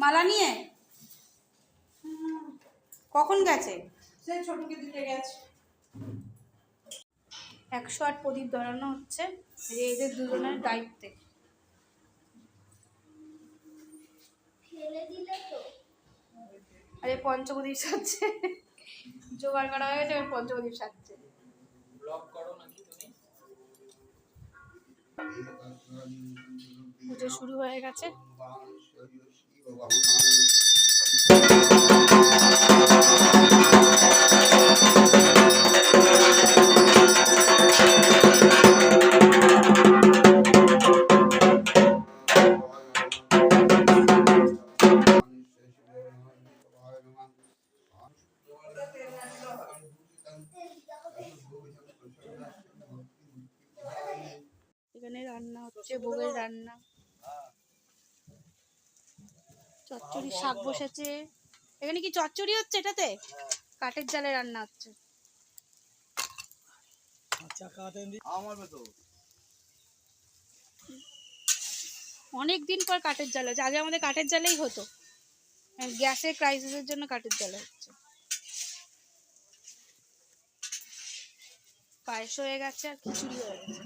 মালা নিয়ে কখন গেছে? সেই ছোটকে দিতে গেছে। 108 প্রদীপ ধরানো হচ্ছে এদের দুজনের দায়িত্বে। আরে পঞ্চপ্রদীপ সাজছে, জোগাড় করা হয়ে গেছে, পঞ্চপ্রদীপ সাজছে। পুজো শুরু হয়ে গেছে। এখানে রান্না হচ্ছে, ভোগের রান্না, চচ্চড়ি, শাক বসেছে। এখানে কি চচ্চড়ি হচ্ছে? এটাতে কাঠের জালে রান্না হচ্ছে। অনেকদিন পর কাঠের জাল হচ্ছে, আগে আমাদের কাঠের জালেই হতো, গ্যাসের ক্রাইসিসের জন্য কাঠের জালে হচ্ছে। পায়েস হয়ে গেছে আর খিচুড়ি হয়ে গেছে।